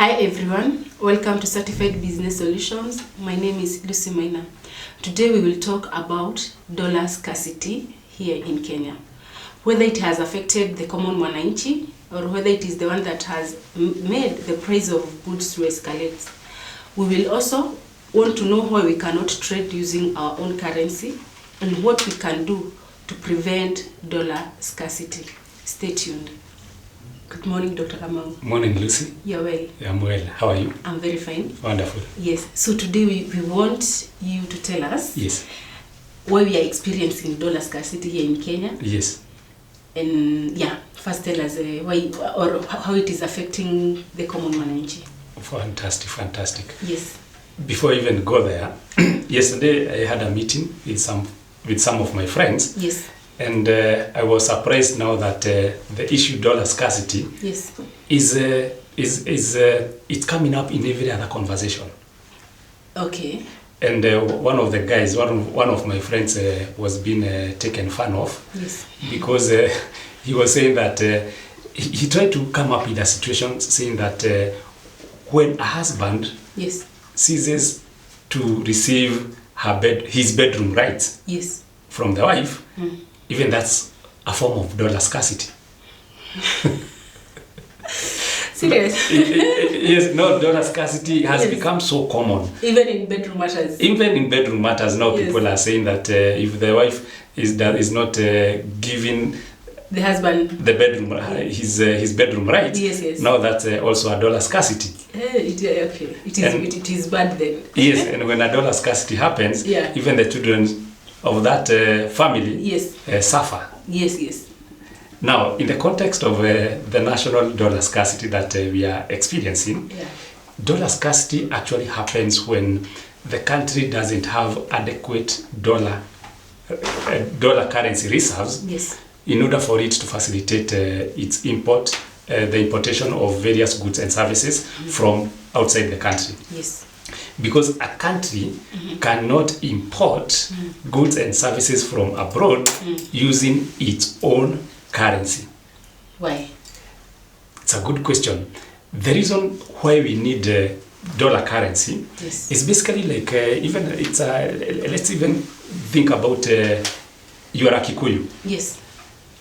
Hi everyone, welcome to Certified Business Solutions. My name is Lucy Maina. Today we will talk about dollar scarcity here in Kenya. Whether it has affected the common mwanachi or whether it is the one that has made the price of goods to escalate. We will also want to know why we cannot trade using our own currency and what we can do to prevent dollar scarcity. Stay tuned. Good morning, Dr. Kamau. Morning, Lucy. You're well? Yeah, I'm well. How are you? I'm very fine. Wonderful. Yes. So today we want you to tell us why we are experiencing dollar scarcity here in Kenya. Yes. And first tell us why or how it is affecting the common mwanachi. Fantastic. Yes. Before I even go there, yesterday I had a meeting with some of my friends. Yes. And I was surprised now that the issue dollar scarcity is it's coming up in every other conversation. Okay. And one of the guys, one of my friends was being taken fun of. Yes. Because he was saying that he tried to come up with a situation saying that when a husband ceases to receive his bedroom rights from the wife, even that's a form of dollar scarcity. Serious? Yes, no, dollar scarcity has become so common. Even in bedroom matters? Even in bedroom matters now, people are saying that if the wife is not giving the husband the bedroom his bedroom right, now that's also a dollar scarcity. It is bad then. Yes, and when a dollar scarcity happens, even the children of that family suffer. Yes. Now, in the context of the national dollar scarcity that we are experiencing, dollar scarcity actually happens when the country doesn't have adequate dollar currency reserves in order for it to facilitate its the importation of various goods and services from outside the country. Yes. Because a country cannot import goods and services from abroad using its own currency. Why? It's a good question. The reason why we need dollar currency is basically like let's even think about you are a Kikuyu. Yes.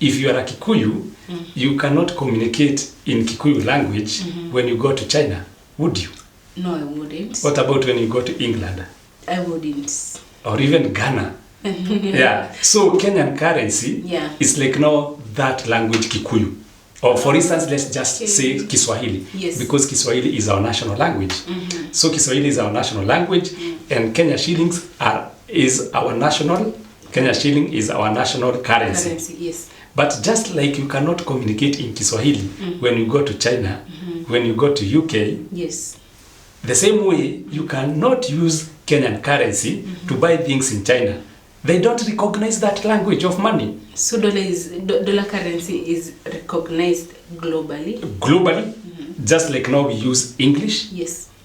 If you are a Kikuyu, you cannot communicate in Kikuyu language when you go to China, would you? No, I wouldn't. What about when you go to England? I wouldn't. Or even Ghana? So Kenyan currency is like now that language Kikuyu. Or for instance, let's just say Kiswahili. Yes. Because Kiswahili is our national language. So Kiswahili is our national language and Kenya shillings is our national currency. Yes. But just like you cannot communicate in Kiswahili when you go to China, when you go to UK, the same way you cannot use Kenyan currency to buy things in China. They don't recognize that language of money. So dollar currency is recognized globally? Globally, just like now we use English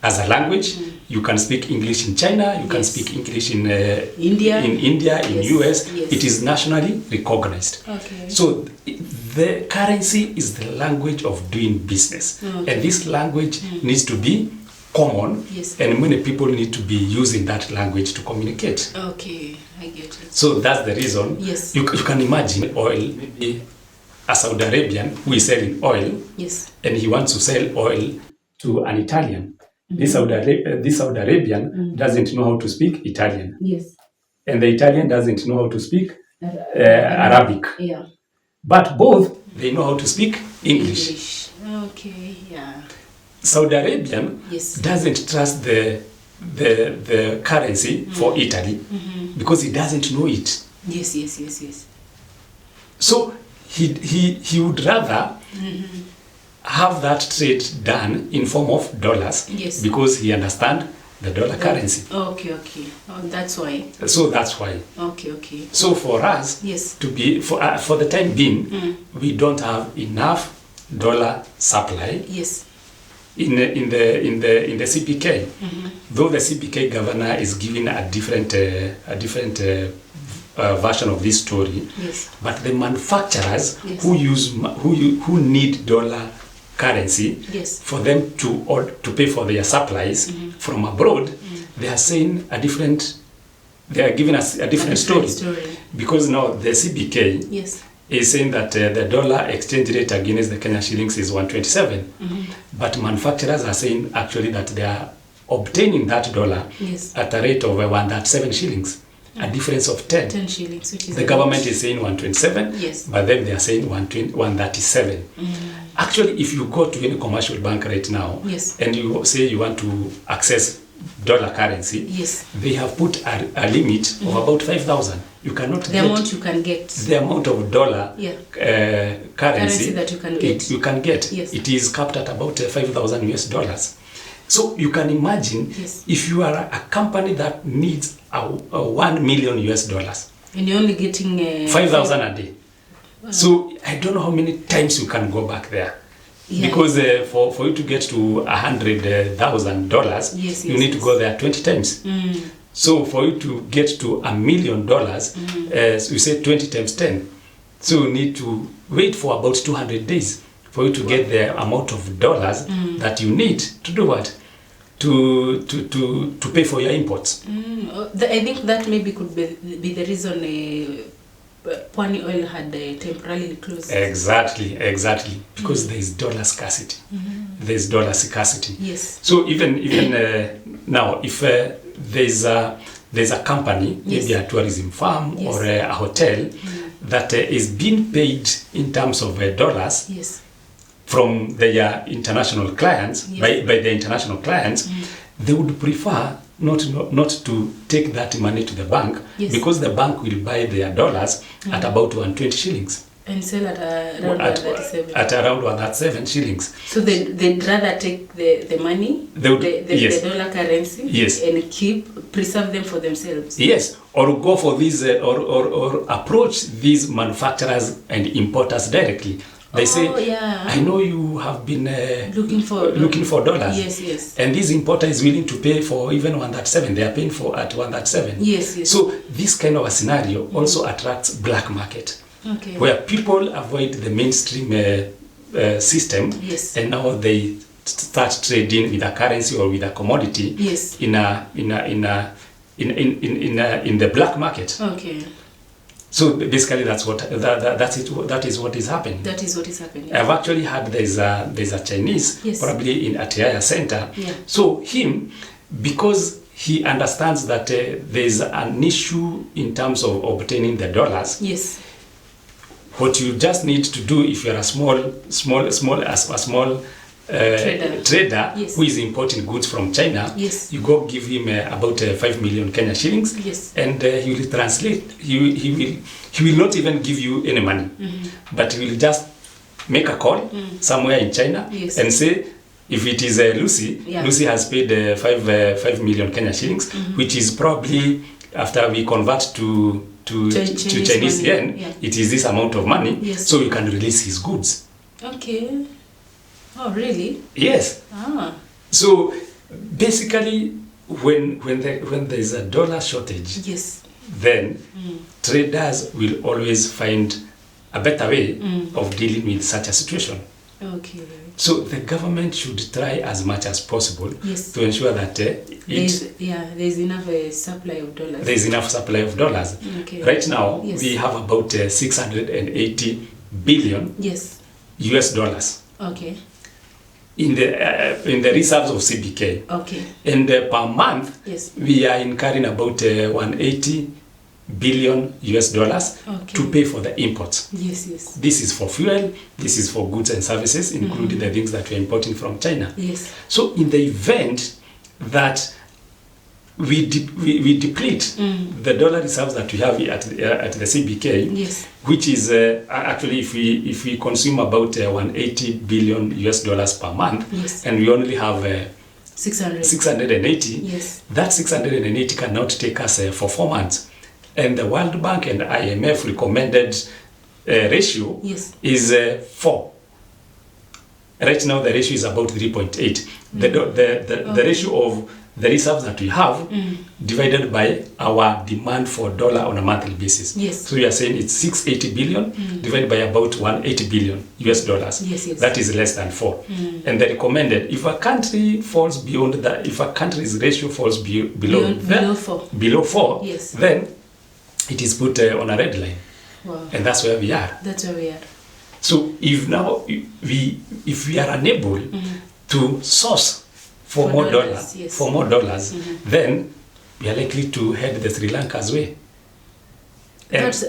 as a language. You can speak English in China, you can speak English in India, in US. It is nationally recognized. Okay. So the currency is the language of doing business. Okay. And this language needs to be common, and many people need to be using that language to communicate. Okay, I get it. So that's the reason. Yes. You can imagine oil, maybe a Saudi Arabian who is selling oil, and he wants to sell oil to an Italian. This Saudi Arabian doesn't know how to speak Italian. Yes. And the Italian doesn't know how to speak Arabic. Yeah. But both, they know how to speak English. Okay, yeah. Saudi Arabian doesn't trust the currency for Italy because he doesn't know it. Yes. So he would rather have that trade done in form of dollars because he understands the dollar currency. Okay. Oh, that's why. So that's why. Okay. So for us to be for the time being, we don't have enough dollar supply. Yes. In the CPK, though the CPK governor is giving a different version of this story, but the manufacturers who need dollar currency yes. for them to pay for their supplies from abroad, they are saying they are giving us a different story. Because now the CBK yes. is saying that the dollar exchange rate against the Kenyan shillings is 127. But manufacturers are saying actually that they are obtaining that dollar yes. at a rate of 137 shillings. A difference of 10 shillings, which is the government is saying 127, yes. but then they are saying 137. Actually, if you go to any commercial bank right now, yes. and you say you want to access dollar currency, yes. they have put a limit of about 5,000. You cannot the amount you can get. The amount of dollar currency that you can get. You can get. Yes. It is capped at about 5,000 US dollars. So you can imagine yes. if you are a company that needs a 1 million US dollars. And you're only getting 5,000 a day. Wow. So I don't know how many times you can go back there. Yeah. Because for you to get to $100,000, yes, you need to go there 20 times. So for you to get to $1 million, we say 20 times 10. So you need to wait for about 200 days for you to get the amount of dollars that you need to do what? To pay for your imports. I think that maybe could be the reason Pwani oil had temporarily closed. Exactly. Because there is dollar scarcity. There is dollar scarcity. Yes. So even now, if there's a company, yes. maybe a tourism firm yes. or a hotel that is being paid in terms of dollars yes. from their international clients, yes. by the international clients, they would prefer not to take that money to the bank yes. because the bank will buy their dollars at about 120 shillings. And sell at around 137. At around 137 shillings. So they'd rather take the money, yes. the dollar currency, yes. and preserve them for themselves. Yes, or go for these, or approach these manufacturers and importers directly. They say, I know you have been looking for dollars. Yes. And this importer is willing to pay for even 137. They are paying for at 137. Yes. So this kind of a scenario also attracts black market. Okay. Where people avoid the mainstream system, yes. and now they start trading with a currency or with a commodity yes. in the black market. Okay. So basically, that is what is happening. That is what is happening. Yes. I've actually heard there's a Chinese, yes. probably in Atiaya Center. Yeah. So him, because he understands that there's an issue in terms of obtaining the dollars. Yes. What you just need to do if you're a small trader yes. who is importing goods from China, yes. you go give him about 5 million Kenyan shillings, yes. and he will translate. He will not even give you any money, but he will just make a call somewhere in China yes. and say, if it is Lucy, Lucy has paid 5 million Kenyan shillings, which is probably, after we convert to Chinese yen, it is this amount of money, yes. so you can release his goods. Okay. Oh, really? Yes. Ah. So basically, when there is a dollar shortage, yes. then traders will always find a better way of dealing with such a situation. Okay. So the government should try as much as possible yes. to ensure that there's enough supply of dollars. There is enough supply of dollars. Okay. Right now, yes. we have about 680 billion yes. US dollars. Okay. In the reserves of CBK. Okay. And per month, yes. we are incurring about 180 billion US dollars to pay for the imports. Yes. This is for fuel, this is for goods and services, including the things that we're importing from China. Yes. So in the event that we deplete the dollar reserves that we have at the CBK, yes. which is actually if we consume about 180 billion US dollars per month, yes. and we only have 680, yes. That 680 cannot take us for 4 months. And the World Bank and IMF recommended ratio yes. is 4. Right now the ratio is about 3.8. The ratio of the reserves that we have divided by our demand for dollar on a monthly basis. Yes. So you are saying it's 680 billion divided by about 180 billion US dollars. Yes, yes. That is less than 4. And the recommended, if a country falls beyond that, if a country's ratio falls below 4, yes, then it is put on a red line. Wow. And that's where we are. That's where we are. So if we are unable to source for more dollars, yes, then we are likely to head the Sri Lanka's way. And that's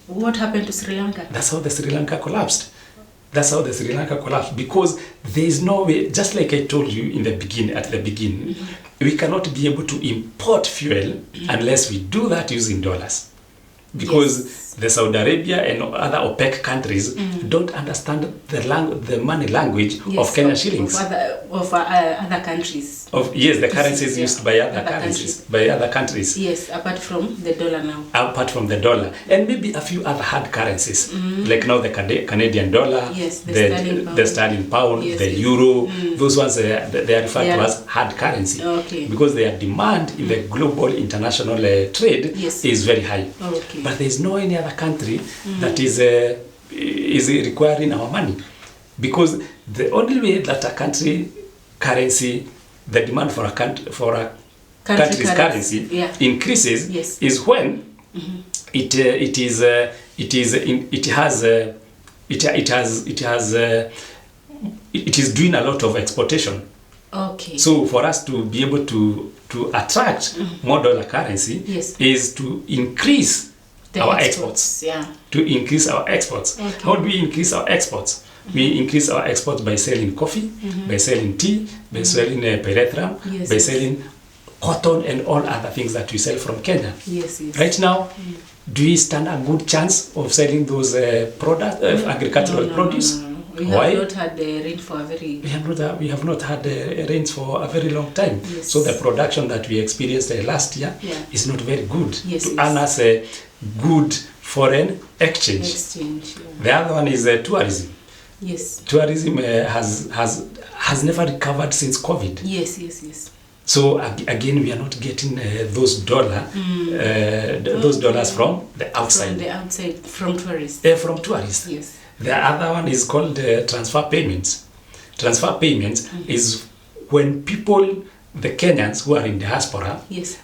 what happened to Sri Lanka? That's how the Sri Lanka collapsed. Because there is no way, just like I told you at the beginning, we cannot be able to import fuel unless we do that using dollars. Because the Saudi Arabia and other OPEC countries don't understand the money language of Kenyan shillings. Of other countries. The currencies used by other countries. Yes, apart from the dollar now. Apart from the dollar. And maybe a few other hard currencies. Like now the Canadian dollar, yes, the sterling pound, yes, the euro. Those ones, they are referred to as hard currency. Okay. Because their demand in the global international trade is very high. Okay. But there is no any other country that is requiring our money. Because the only way that a country currency, the demand for a country's currency increases is when it is doing a lot of exportation. Okay. So for us to be able to attract more dollar currency is to increase our exports. Yeah. To increase our exports. Okay. How do we increase our exports? We increase our exports by selling coffee, by selling tea, by selling pyrethrum, by selling cotton and all other things that we sell from Kenya. Yes. Right now, do we stand a good chance of selling those agricultural produce? No. We have not had rain for a very... We have not had rains for a very long time. Yes. So the production that we experienced last year is not very good to earn us a good foreign exchange. The other one is tourism. Yes. Tourism has never recovered since COVID. Yes. So again, we are not getting those dollars from the outside. From tourists. From tourists. Yes. The other one is called transfer payments. Transfer payments is when people, the Kenyans who are in diaspora,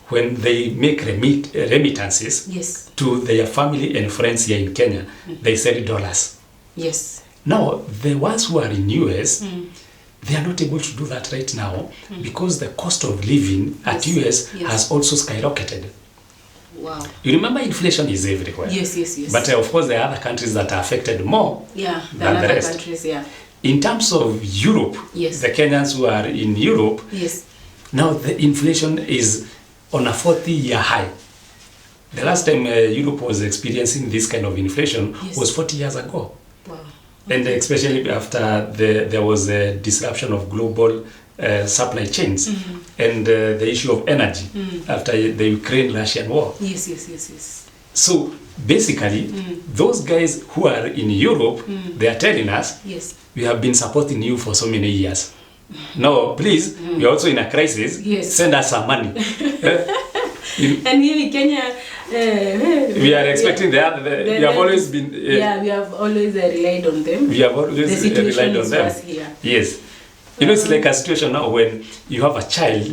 when they make remittances to their family and friends here in Kenya, they send dollars. Yes. Now, the ones who are in US, they are not able to do that right now because the cost of living at US has also skyrocketed. Wow. You remember inflation is everywhere. Yes. But of course, there are other countries that are affected more than the rest. Countries, In terms of Europe, the Kenyans who are in Europe, now the inflation is on a 40-year high. The last time Europe was experiencing this kind of inflation was 40 years ago. Wow. And especially after there was a disruption of global supply chains and the issue of energy after the Ukraine-Russian war. Yes. So basically, those guys who are in Europe, they are telling us, we have been supporting you for so many years. Now, please, we are also in a crisis. Send us some money. And here in Kenya, we are expecting we have always been... we have always relied on them. We have always relied on them. Here. Yes. You know, it's like a situation now when you have a child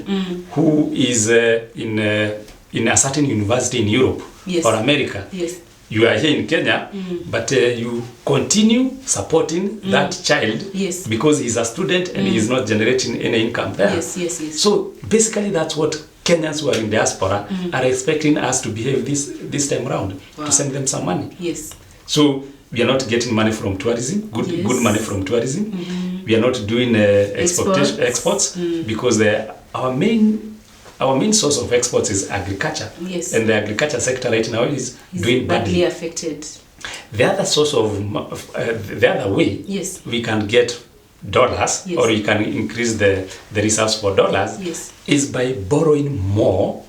who is in a certain university in Europe or America. Yes. You are here in Kenya, but you continue supporting that child because he's a student and he's not generating any income there. Yes. So basically that's what Kenyans who are in diaspora are expecting us to behave this time around, to send them some money. Yes. So we are not getting money from tourism, good money from tourism. We are not doing exports because our main source of exports is agriculture. Yes. And the agriculture sector right now is doing badly affected. The other source of the other way we can get dollars or we can increase the reserves for dollars is by borrowing more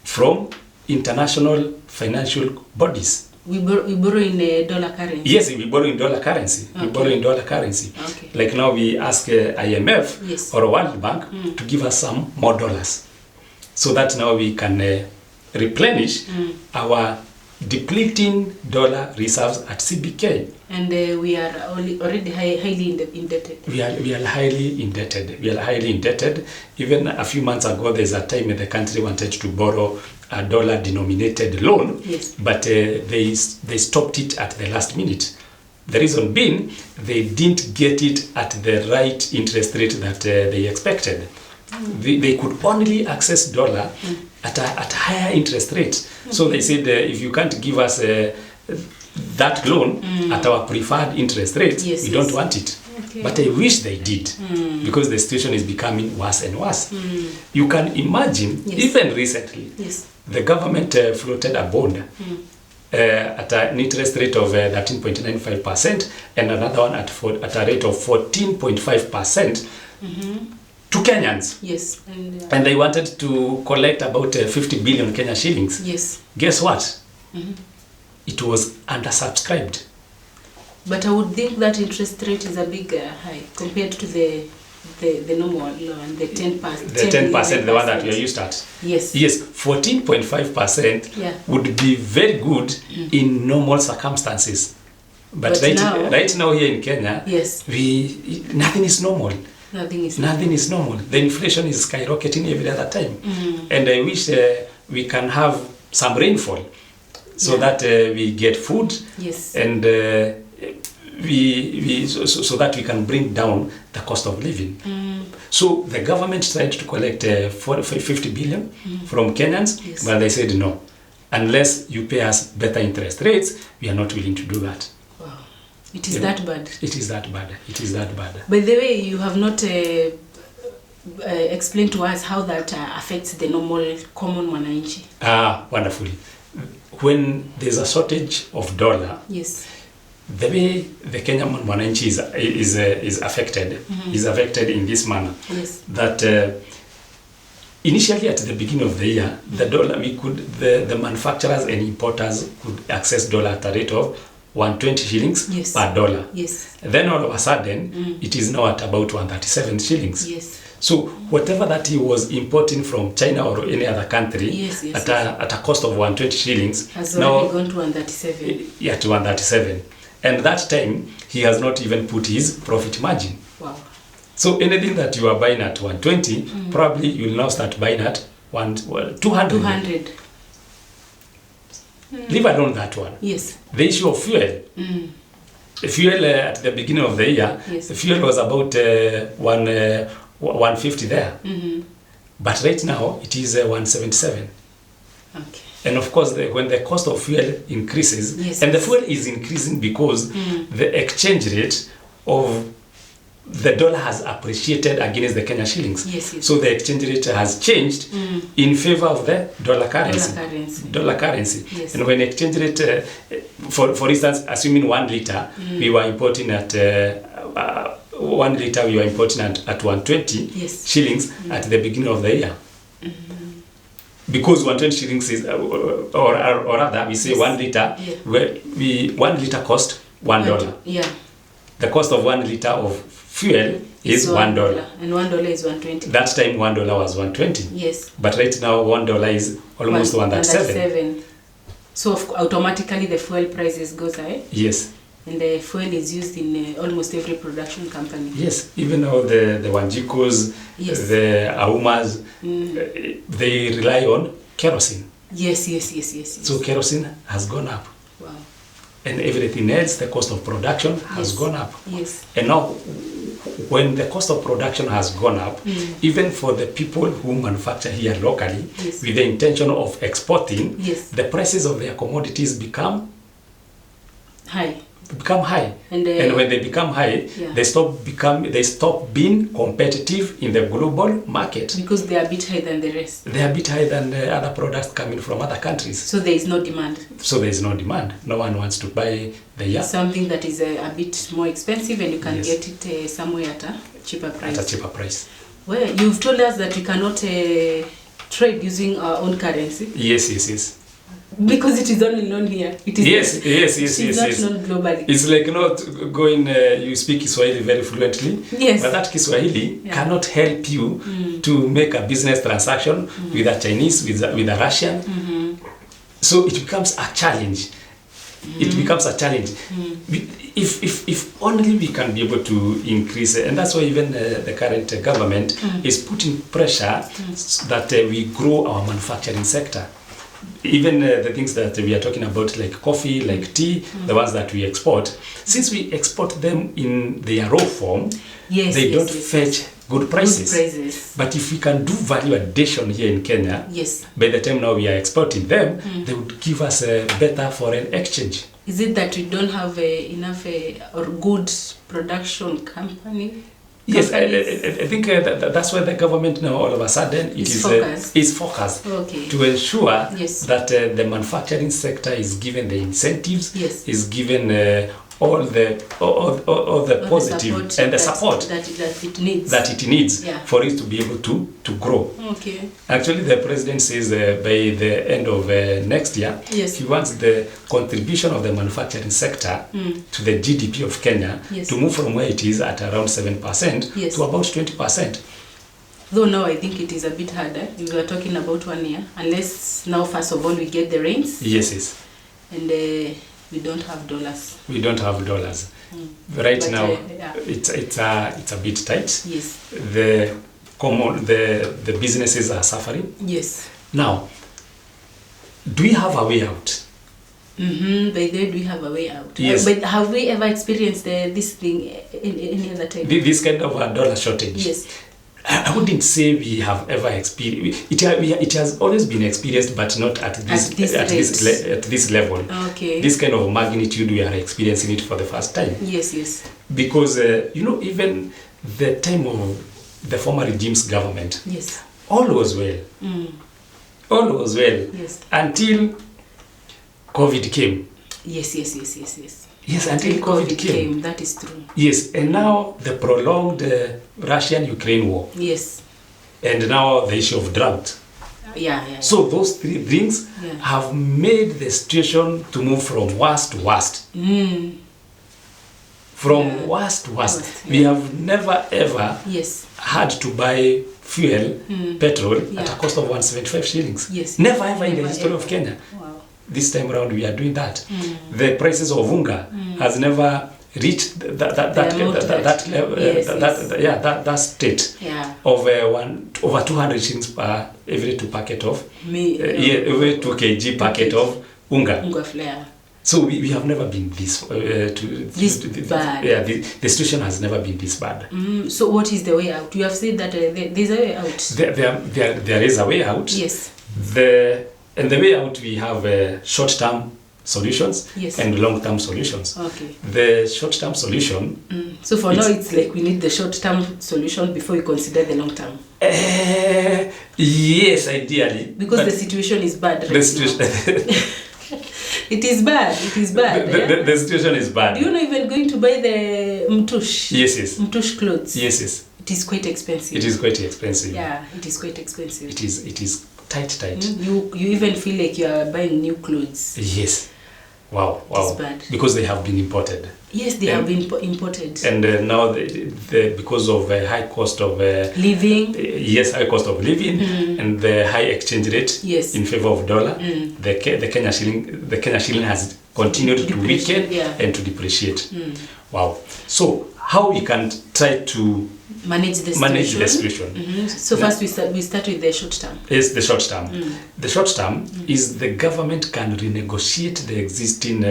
from international financial bodies. We borrow in dollar currency? Yes, we borrow in dollar currency. Okay. We borrow in dollar currency. Okay. Like now we ask IMF yes. or World Bank to give us some more dollars, so that now we can replenish our depleting dollar reserves at CBK. And we are already highly indebted. We are highly indebted. We are highly indebted. Even a few months ago, there's a time when the country wanted to borrow a dollar-denominated loan, yes. but they stopped it at the last minute. The reason being, they didn't get it at the right interest rate that they expected. They could only access dollar at a higher interest rate. So they said, if you can't give us that loan at our preferred interest rate, yes, we don't want it. Okay. But I wish they did, because the situation is becoming worse and worse. You can imagine, yes. Even recently, yes. the government floated a bond at an interest rate of 13.95% and another one at a rate of 14.5% to Kenyans. Yes. And they wanted to collect about 50 billion Kenya shillings. Yes. Guess what? It was undersubscribed. But I would think that interest rate is a big high compared to the normal loan, the 10%. The 10%, the one that you're used at. Yes. Yes, 14.5% would be very good in normal circumstances. But right now here in Kenya, yes. Nothing is normal. Nothing is normal. The inflation is skyrocketing every other time. And I wish we can have some rainfall so that we get food, yes. and so that we can bring down the cost of living. So the government tried to collect 50 billion from Kenyans, yes. but they said no. Unless you pay us better interest rates, we are not willing to do that. Wow. It is that bad. It is that bad. It is that bad. By the way, you have not explained to us how that affects the normal common mwanachi. Wonderfully. When there's a shortage of dollar, yes. the way the Kenyan mwanachi is affected is affected in this manner. Yes. That initially at the beginning of the year, the dollar the manufacturers and importers could access dollar at a rate of 120 shillings yes. per dollar. Yes. Then all of a sudden, it is now at about 137 shillings. Yes. So whatever that he was importing from China or any other country, yes, yes, at a cost of 120 shillings, has already gone to 137. Yeah, to 137. And that time, he has not even put his profit margin. Wow. So anything that you are buying at 120, probably you will now start buying at 200. 200. Leave alone that one. Yes. The issue of fuel. The fuel at the beginning of the year, yes. the fuel was about 150 there. But right now, it is 177. Okay. And of course, when the cost of fuel increases, yes, and the fuel is increasing because the exchange rate of the dollar has appreciated against the Kenya shillings. Yes, yes. So the exchange rate has changed in favor of the dollar currency. Dollar currency. Yes. And when exchange rate, for instance, assuming 1 liter, we were importing at 1 liter, we were importing at 120 yes. shillings at the beginning of the year. Because 120 shillings is, or rather, we say yes. 1 liter, yeah. where 1 liter cost $1. Yeah. The cost of 1 liter of fuel is $1. And $1 is 120. That time $1 was 120. Yes. But right now $1 is almost 137. So automatically the fuel prices goes high. Yes. And the fuel is used in almost every production company. Yes, even all the Wanjikos, yes. the Aumas, they rely on kerosene. Yes. So kerosene has gone up. Wow. And everything else, the cost of production has yes. gone up. Yes. And now, when the cost of production has gone up, even for the people who manufacture here locally, yes. with the intention of exporting, yes. the prices of their commodities become high. And when they become high, yeah. they stop being competitive in the global market. Because they are a bit higher than the rest. They are a bit higher than the other products coming from other countries. So there is no demand. No one wants to buy something that is a bit more expensive, and you can yes. get it somewhere at a cheaper price. At a cheaper price. Well, you've told us that we cannot trade using our own currency. Yes. Because it is only known here. It is Yes. not known globally. It's like not going, you speak Kiswahili very fluently, yes. but that Kiswahili cannot help you to make a business transaction with a Chinese, with a Russian. So it becomes a challenge. It becomes a challenge. If only we can be able to increase it, and that's why even the current government is putting pressure that we grow our manufacturing sector. Even the things that we are talking about, like coffee, like tea, the ones that we export, since we export them in their raw form, they don't fetch good prices. But if we can do value addition here in Kenya, by the time now we are exporting them, they would give us a better foreign exchange. Is it that we don't have enough or good production company? Yes, I think that's why the government now all of a sudden is focused to ensure that the manufacturing sector is given the incentives, is given all the positive and the support that it needs for it to be able to grow. Actually, the president says by the end of next year, he wants the contribution of the manufacturing sector to the GDP of Kenya to move from where it is at around 7% to about 20%. Though now I think it is a bit harder. We were talking about 1 year, unless now first of all we get the rains. Yes. And we don't have dollars. We don't have dollars. Right now, it's a bit tight. Yes. The businesses are suffering. Yes. Now, do we have a way out? By then, do we have a way out? Yes. But have we ever experienced this thing in any other time? This kind of a dollar shortage? Yes. I wouldn't say we have ever experienced it. It has always been experienced, but not at this level. Okay. This kind of magnitude, we are experiencing it for the first time. Yes. Because even the time of the former regime's government, all was well. All was well. Yes. Until COVID came. Yes. Yes, until COVID came. That is true. Yes, and now the prolonged Russian-Ukraine war. Yes. And now the issue of drought. Yeah. So those three things have made the situation to move from worst to worst. From worst to worst. We have never ever had to buy fuel, petrol, at a cost of 175 shillings. Yes. Never ever in the history of Kenya. Wow. This time around we are doing that. The prices of unga has never reached that state of over 200 shillings per every 2 packet of every 2 kg packet of unga flour. So we have never been this bad. The situation has never been this bad. So what is the way out? You have said that there's a way out. There is a way out. Yes. And the way out, we have short-term solutions and long-term solutions. Okay. The short-term solution... So for now, it's like we need the short-term solution before we consider the long-term. Yes, ideally. Because the situation is bad right now. It is bad. The situation is bad. Do you know even going to buy the mtush? Yes. Mtush clothes. Yes. It is quite expensive. It is quite expensive. Yeah, it is quite expensive. It is tight. You even feel like you are buying new clothes. Yes. Wow. It's bad. Because they have been imported. Yes, they have been imported. And now, because of high cost of living. High cost of living and the high exchange rate in favor of dollar, the Kenya shilling has continued to weaken and to depreciate. Wow. So how we can try to manage the situation? So first we start with the short term. Yes, the short term. The short term is the government can renegotiate the existing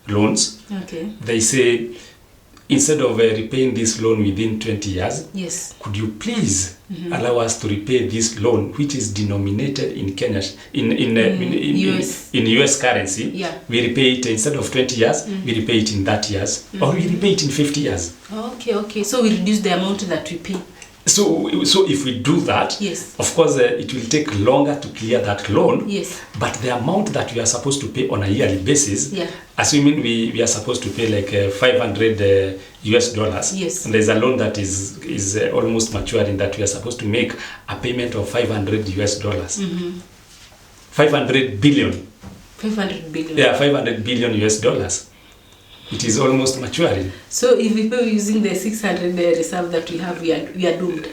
loans. Okay. They say, instead of repaying this loan within 20 years, could you please allow us to repay this loan, which is denominated in Kenya, in US currency? Yeah. We repay it instead of 20 years, we repay it in 30 years, or we repay it in 50 years. Okay. So we reduce the amount that we pay. So if we do that, of course, it will take longer to clear that loan. But the amount that we are supposed to pay on a yearly basis, assuming we are supposed to pay like $500 US, and there's a loan that is almost maturing that we are supposed to make a payment of $500 US, 500 billion 500 billion. Yeah, 500 billion US dollars. It is almost maturing. So if we were using the 600 reserve that we have, we are doomed.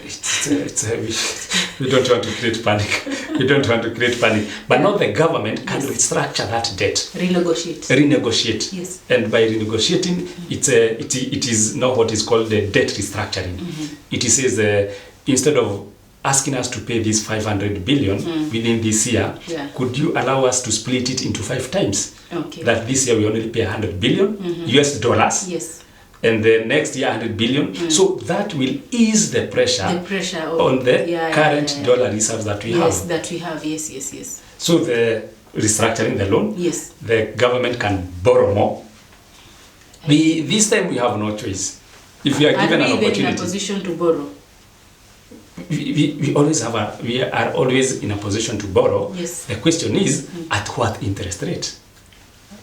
We don't want to create panic. We don't want to create panic. But now the government can restructure that debt. Renegotiate. Yes. And by renegotiating, it is now what is called the debt restructuring. It says instead of asking us to pay this 500 billion within this year, could you allow us to split it into 5 times? Okay. That this year we only pay 100 billion US dollars. Yes. And the next year 100 billion. So that will ease the pressure on the current dollar reserves that we have. Yes, that we have. Yes. So the restructuring the loan, the government can borrow more. This time we have no choice. If we are given an opportunity, in a position to borrow. We are always in a position to borrow. Yes. The question is at what interest rate?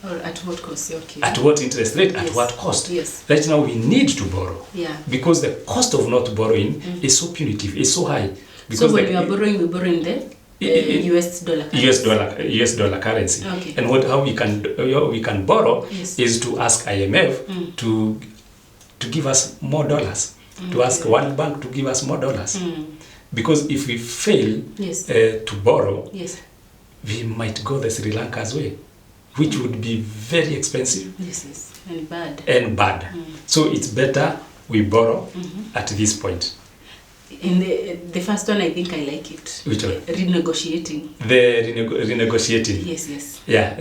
Or at what cost? Okay. At what interest rate? At what cost? Yes. Right now we need to borrow. Yeah. Because the cost of not borrowing is so punitive, is so high. Because so when we are borrowing, we borrow in the US dollar currency. US dollar currency. Okay. And how we can borrow is to ask IMF to give us more dollars. To ask World Bank to give us more dollars. Because if we fail to borrow, we might go the Sri Lanka's way, which would be very expensive. Yes. And bad. So it's better we borrow at this point. In the first one, I think I like it. Which one? Renegotiating. The renegotiating. Yes. Yeah.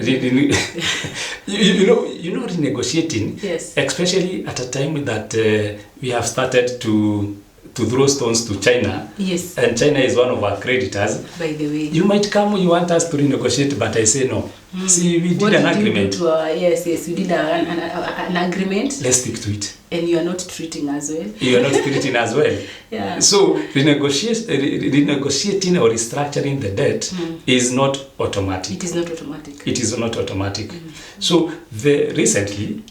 you know renegotiating. Yes. Especially at a time that we have started to throw stones to China. Yes. And China is one of our creditors. By the way. You might come, you want us to renegotiate, but I say no. See, we did an agreement. Yes, we did an agreement. Let's stick to it. And you are not treating as well. You are not treating as well. Yeah. So renegotiating or restructuring the debt is not automatic. It is not automatic. It is not automatic. So recently,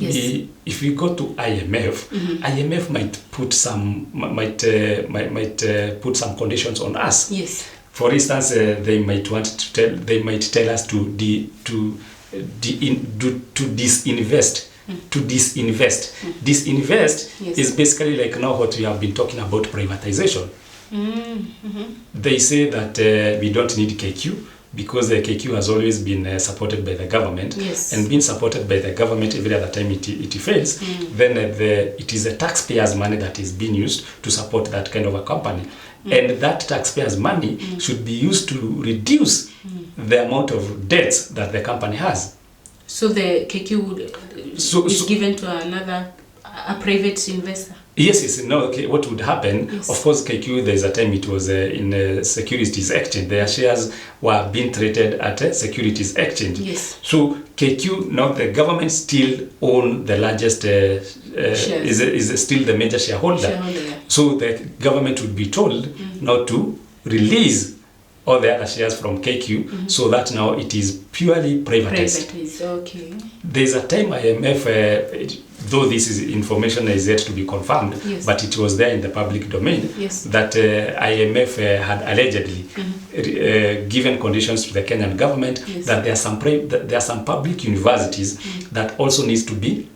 if we go to IMF, IMF might put some conditions on us. Yes. For instance, they might tell us to disinvest. To disinvest. Disinvest is basically like now what we have been talking about, privatization. They say that we don't need KQ because the KQ has always been supported by the government. Yes. And being supported by the government every other time it fails, then it is the taxpayers' money that is being used to support that kind of a company. And that taxpayers' money should be used to reduce the amount of debts that the company has. So the KQ is given to a private investor? Yes. No, okay. What would happen? Yes. Of course, KQ, there's a time it was in a securities exchange. Their shares were being traded at a securities exchange. Yes. So KQ, now the government still own the largest, is still the major shareholder. So the government would be told now to release all the other shares from KQ so that now it is purely privatized. Okay. There's a time IMF, though this information is yet to be confirmed, but it was there in the public domain, that IMF had allegedly given conditions to the Kenyan government that there are some public universities that also need to be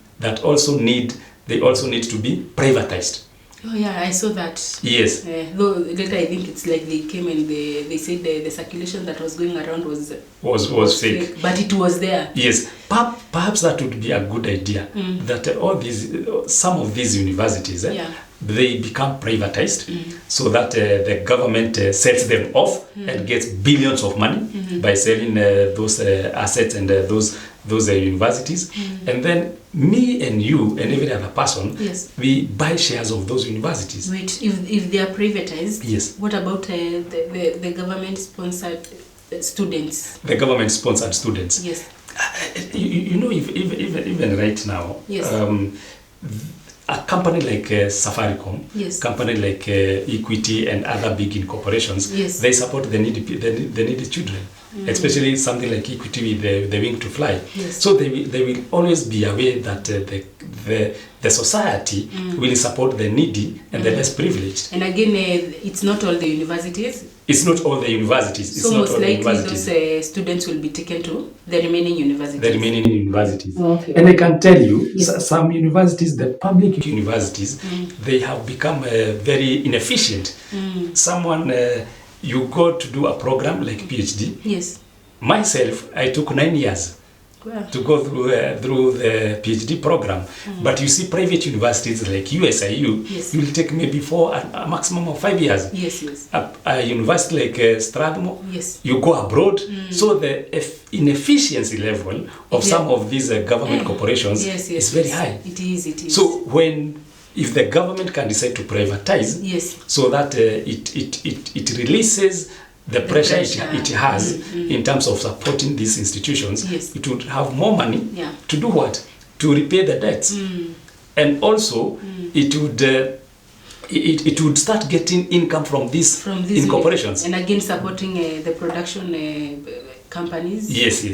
privatized. Oh yeah, I saw that. Yes. Though later I think it's like they came and they said the circulation that was going around was fake. But it was there. Yes. Perhaps that would be a good idea. That some of these universities, they become privatized, so that the government sells them off and gets billions of money by selling those assets and those universities, and then me and you and every other person, we buy shares of those universities. Wait, if they are privatized, what about the government-sponsored students? The government-sponsored students. Yes. You know, even right now, a company like Safaricom, company like Equity and other big incorporations, they support the needy children. Especially something like Equity with the Wing to Fly. So they will always be aware that the society will support the needy and the less privileged. And again, it's not all the universities. It's not all the universities. So most likely those students will be taken to the remaining universities. Okay. And I can tell you, some universities, the public universities, they have become very inefficient. Someone, you go to do a program like PhD. Yes. Myself, I took 9 years. Wow. To go through the PhD program. But you see private universities like USIU, you will take maybe a maximum of 5 years. Yes. A university like Strathmore, you go abroad. So the inefficiency level of some of these government corporations is very high. It is. So if the government can decide to privatize, so that it releases the pressure it has in terms of supporting these institutions, it would have more money to do what? To repay the debts. And also, it would start getting income from these corporations. And again, supporting the production companies. Yes.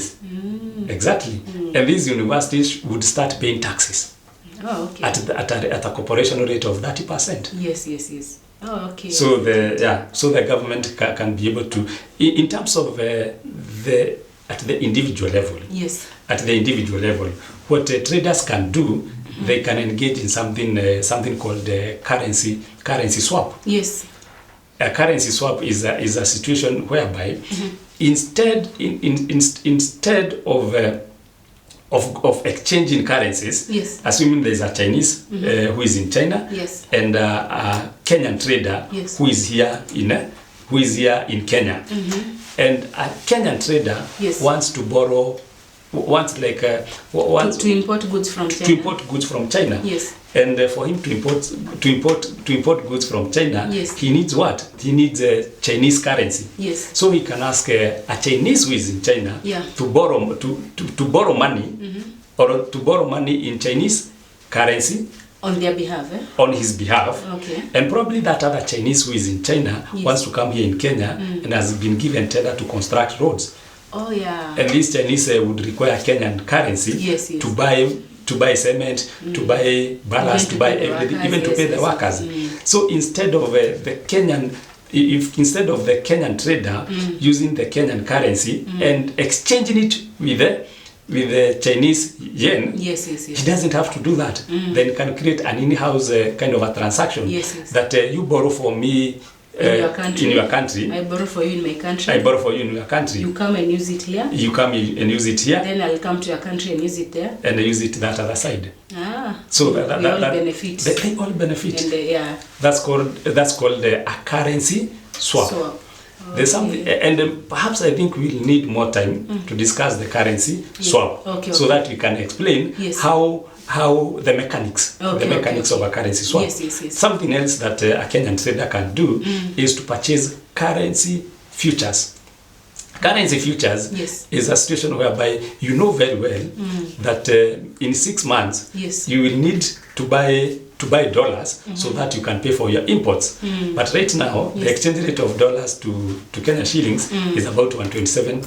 Exactly. And these universities would start paying taxes at a corporation rate of 30%. Yes. Oh, okay. So the government can be able to, in terms of at the individual level. Yes. At the individual level, what traders can do, they can engage in something called currency swap. Yes. A currency swap is a situation whereby instead of exchanging currencies, assuming there's a Chinese who is in China, and a Kenyan trader who is here in Kenya, and a Kenyan trader wants to import goods from China. To import goods from China. Yes. And for him to import goods from China, he needs what? He needs Chinese currency. Yes. So he can ask a Chinese who is in China to borrow money or to borrow money in Chinese currency on their behalf. On his behalf. Okay. And probably that other Chinese who is in China wants to come here in Kenya and has been given tender to construct roads. Oh yeah. And these Chinese would require Kenyan currency to buy cement, to buy ballast, to buy everything, even to pay the workers. So instead of the Kenyan trader using the Kenyan currency and exchanging it with the Chinese yen, he doesn't have to do that. Then he can create an in-house kind of a transaction that you borrow for me in your country. I borrow for you in my country. I borrow for you in your country. You come and use it here. You come and use it here. Then I'll come to your country and use it there. And I use it that other side. So we all benefit. They all benefit. And that's called a currency swap. There's something, and perhaps I think we'll need more time to discuss the currency swap, so that we can explain how the mechanics of a currency swap. Something else that a Kenyan trader can do is to purchase currency futures. Currency futures is a situation whereby you know very well that in 6 months you will need to buy dollars so that you can pay for your imports. But right now, the exchange rate of dollars to Kenyan shillings is about 127.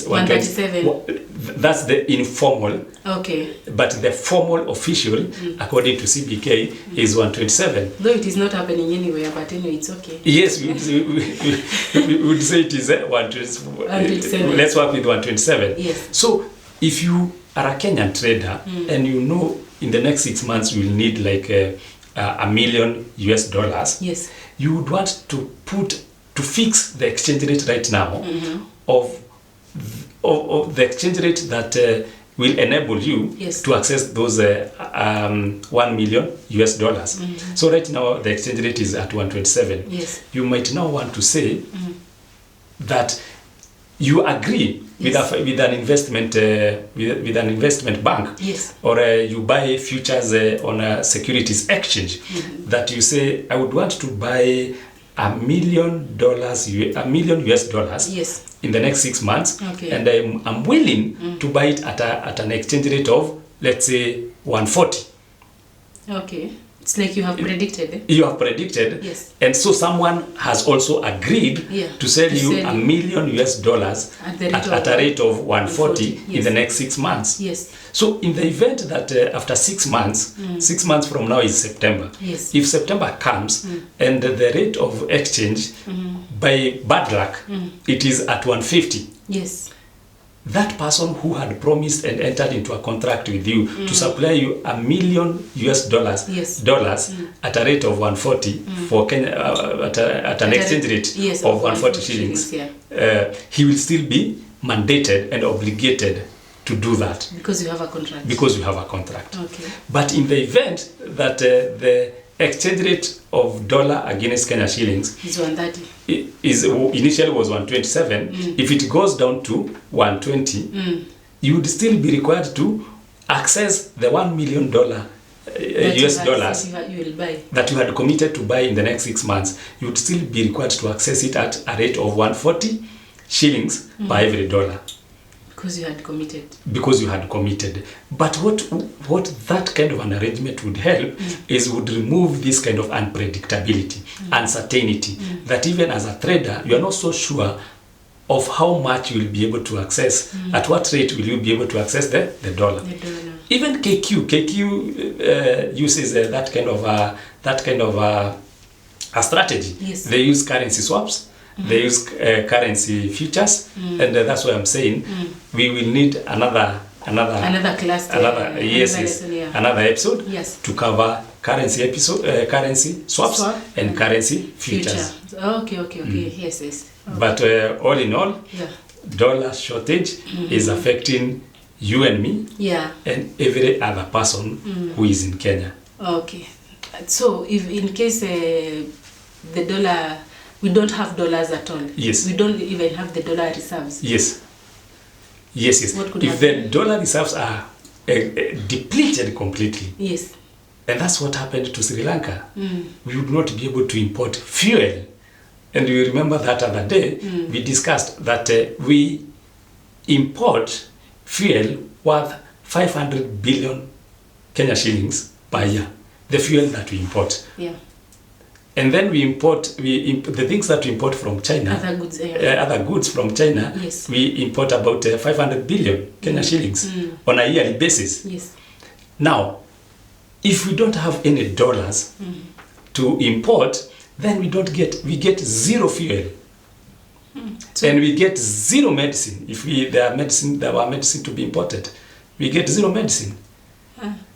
137. That's the informal. Okay. But the formal official, according to CBK, is 127. Though it is not happening anywhere, but anyway, it's okay. Yes, we would say it is 127. Let's work with 127. Yes. So if you are a Kenyan trader and you know in the next 6 months you will need like $1 million US, you would want to fix the exchange rate right now of the exchange rate that will enable you to access those $1 million US. So right now the exchange rate is at 127. You might now want to say that you agree with an investment bank, or you buy futures on a securities exchange, that you say, I would want to buy $1 million US in the next 6 months, and I'm willing to buy it at an exchange rate of, let's say, 140. Okay. It's like you have predicted. You have predicted. Yes. And so someone has also agreed to sell you $1 million US at a rate of 140 in the next 6 months. Yes. So in the event that after 6 months, 6 months from now is September. Yes. If September comes and the rate of exchange by bad luck, it is at 150. Yes. That person who had promised and entered into a contract with you to supply you $1 million at a rate of 140 for Kenya, at an exchange rate of 140 shillings, he will still be mandated and obligated to do that. Because you have a contract. Because you have a contract. Okay. But in the event that the exchange rate of dollar against Kenya shillings is 130. Initially was 127. If it goes down to 120, you would still be required to access the $1 million US dollars that you had committed to buy in the next 6 months. You would still be required to access it at a rate of 140 shillings per every dollar. Because you had committed. Because you had committed. But what that kind of an arrangement would help is would remove this kind of unpredictability, uncertainty, that even as a trader, you are not so sure of how much you will be able to access, at what rate will you be able to access the dollar. Even KQ uses that kind of a strategy. Yes. They use currency swaps. They use currency futures, and that's why I'm saying we will need another class, another episode to cover currency swaps and currency futures. Okay. Yes. Okay. But all in all, dollar shortage is affecting you and me, and every other person who is in Kenya. Okay. So if in case the dollar, we don't have dollars at all. Yes. We don't even have the dollar reserves. Yes. What could if happen? the dollar reserves are depleted completely. Yes. And that's what happened to Sri Lanka. We would not be able to import fuel. And you remember that other day, we discussed that we import fuel worth 500 billion Kenya shillings per year. The fuel that we import. Yeah. And then we import the things that we import from China. Other goods from China. Yes. We import about 500 billion Kenya shillings on a yearly basis. Yes. Now, if we don't have any dollars to import, then we get zero fuel. So, and we get zero medicine. If there were medicine to be imported, we get zero medicine.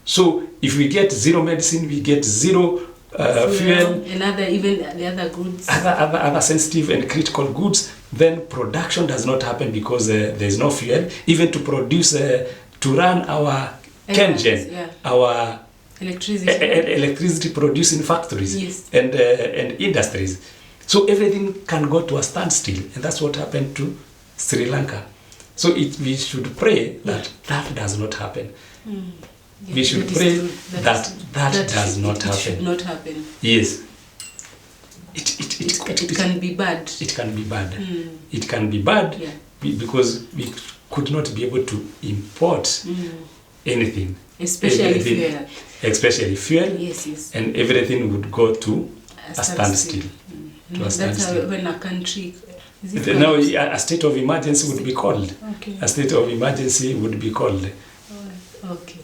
So if we get zero medicine, we get zero fuel and the other goods, other sensitive and critical goods. Then production does not happen because there is no fuel even to produce to run our Kenyan, our electricity producing factories and industries. So everything can go to a standstill, and that's what happened to Sri Lanka. So we should pray that does not happen. We should pray that does not happen. It should not happen. Yes. It can be bad. It can be bad. It can be bad because we could not be able to import anything. Especially fuel. Yes. And everything would go to a standstill. That's when a country... Now, a state of emergency would be called. Okay. A state of emergency would be called. Okay.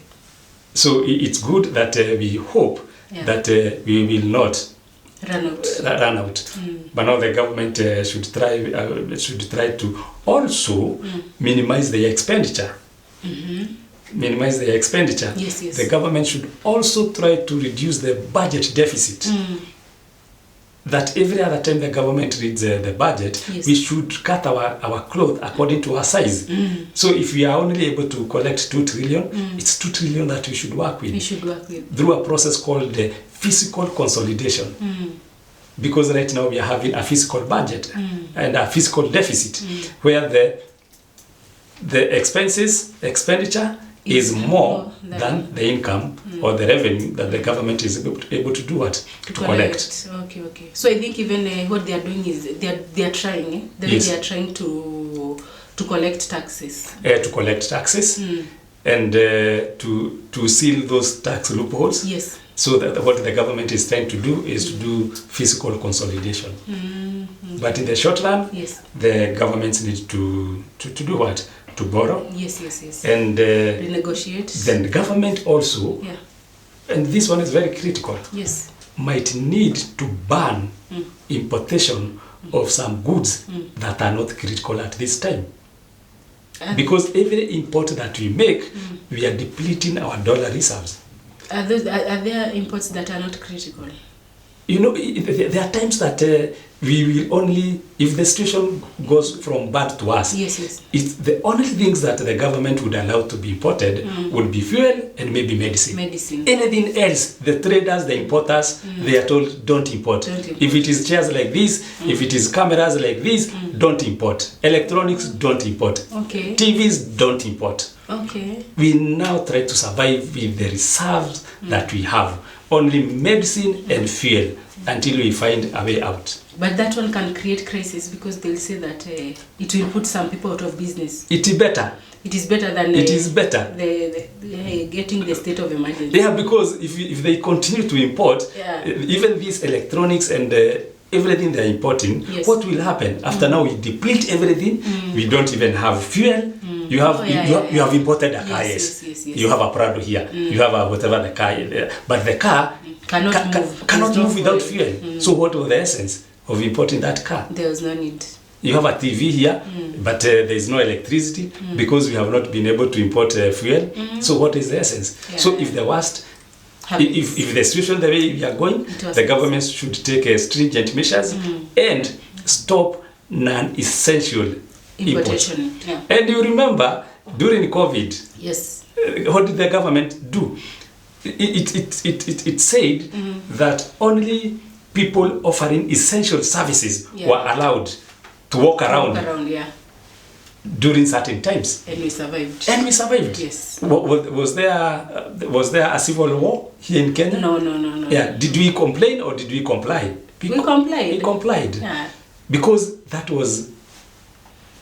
So it's good that we hope that we will not run out. But now the government should try to also minimize the expenditure. Minimize the expenditure. Yes. The government should also try to reduce the budget deficit. That every other time the government reads the budget, we should cut our cloth according to our size. So if we are only able to collect 2 trillion, it's 2 trillion that we should work with. Through a process called the fiscal consolidation. Because right now we are having a fiscal budget and a fiscal deficit where the expenditure is more than the income or the revenue that the government is able to do what? To collect. Okay. So I think even what they are doing is they are trying. They are trying to collect taxes. To collect taxes and to seal those tax loopholes. Yes. So that what the government is trying to do is to do fiscal consolidation. But in the short run, the governments need to do what? To borrow. Yes. And renegotiate. Then the government also, and this one is very critical, might need to ban importation of some goods that are not critical at this time. Because every import that we make, we are depleting our dollar reserves. Are there imports that are not critical? You know, there are times that we will only, if the situation goes from bad to worse, it's the only things that the government would allow to be imported would be fuel and maybe medicine. Anything else, the traders, the importers, they are told don't import. If it is chairs like this, if it is cameras like this, don't import. Electronics, don't import. TVs, don't import. We now try to survive with the reserves that we have. Only medicine and fuel until we find a way out. But that one can create crisis because they'll say that it will put some people out of business. It is better. It is better than getting the state of emergency. Yeah, because if they continue to import, even these electronics and everything they're importing, what will happen? After now we deplete everything, we don't even have fuel. You have imported a car, You have a Prado here, you have a whatever the car is, but the car cannot move without fuel. So what was the essence of importing that car? There was no need. You have a TV here, but there is no electricity because we have not been able to import fuel. So what is the essence? So if the worst, if the situation the way we are going, the government should take stringent measures and stop non-essential importation. And you remember during COVID, what did the government do? It said that only people offering essential services were allowed to walk around during certain times. And we survived. Yes. Was there a civil war here in Kenya? No. Yeah. Did we complain or did we comply? We complied. We complied. Yeah. Because that was.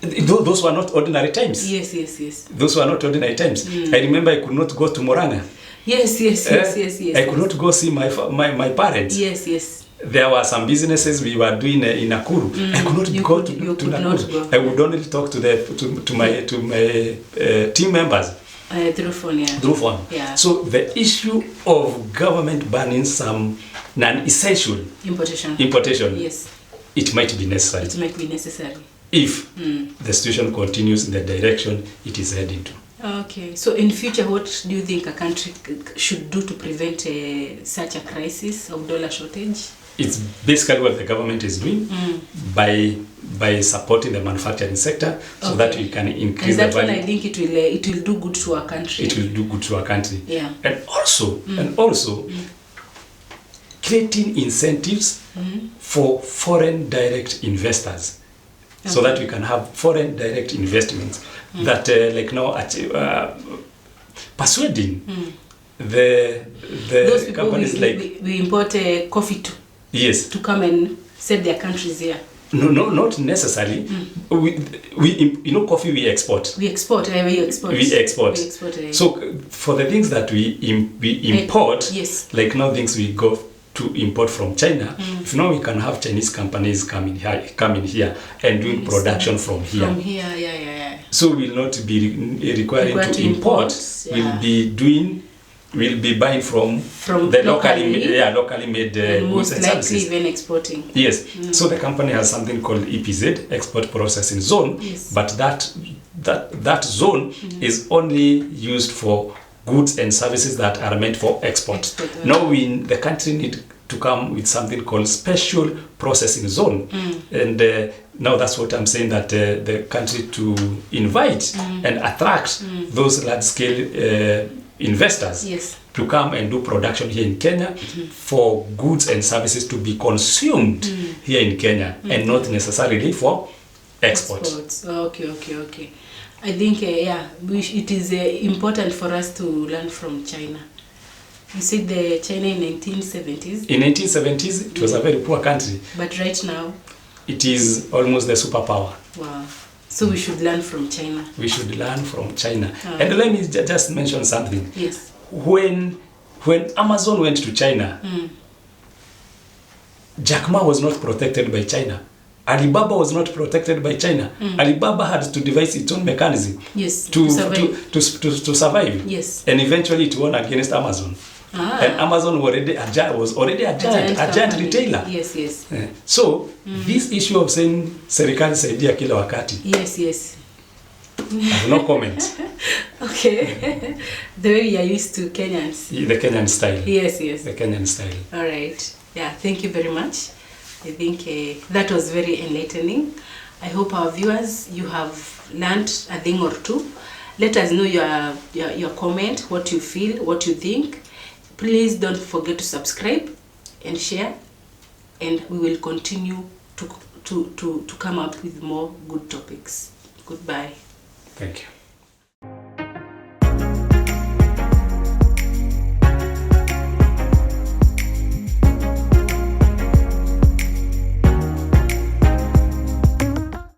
Those were not ordinary times. Yes. Those were not ordinary times. I remember I could not go to Moranga. Yes. I could not go see my parents. Yes. There were some businesses we were doing in Nakuru. I could not go to Nakuru. I would only talk to my team members through phone. Yeah. So the issue of government banning some non-essential importation. Yes. It might be necessary. If the situation continues in the direction it is heading to. Okay, so in future, what do you think a country should do to prevent such a crisis of dollar shortage? It's basically what the government is doing by supporting the manufacturing sector so that we can increase the value. And I think it will do good to our country. It will do good to our country. Yeah. And also creating incentives for foreign direct investors. So that we can have foreign direct investments that like now persuading the those people companies we import coffee to come and set their countries here. No, not necessarily. We coffee we export. We export. So for the things that we import, like now things we go to import from China, if now we can have Chinese companies coming here and doing production from here. So we'll not be requiring to import. We'll be buying from the locally made goods and services. Most likely even exporting. Yes. So the company has something called EPZ, Export Processing Zone, but that zone is only used for goods and services that are meant for export. Now the country need to come with something called special processing zone, and now that's what I'm saying, that the country to invite and attract those large-scale investors to come and do production here in Kenya for goods and services to be consumed here in Kenya and not necessarily for export. Okay. I think it is important for us to learn from China. You said China in 1970s. In 1970s, it was a very poor country. But right now, it is almost the superpower. Wow. So we should learn from China. We should learn from China. And let me just mention something. Yes. When Amazon went to China, Jack Ma was not protected by China. Alibaba was not protected by China. Alibaba had to devise its own mechanism to survive. Yes. And eventually it won against Amazon. And Amazon was already a giant retailer. Yes, yes. So this issue of saying serikali saidia kila wakati. Yes, yes. I have no comment. Okay. The way we are used to Kenyans. The Kenyan style. Yes, yes. The Kenyan style. All right. Yeah, thank you very much. I think that was very enlightening. I hope our viewers, you have learned a thing or two. Let us know your comment, what you feel, what you think. Please don't forget to subscribe and share, and we will continue to come up with more good topics. Goodbye. Thank you.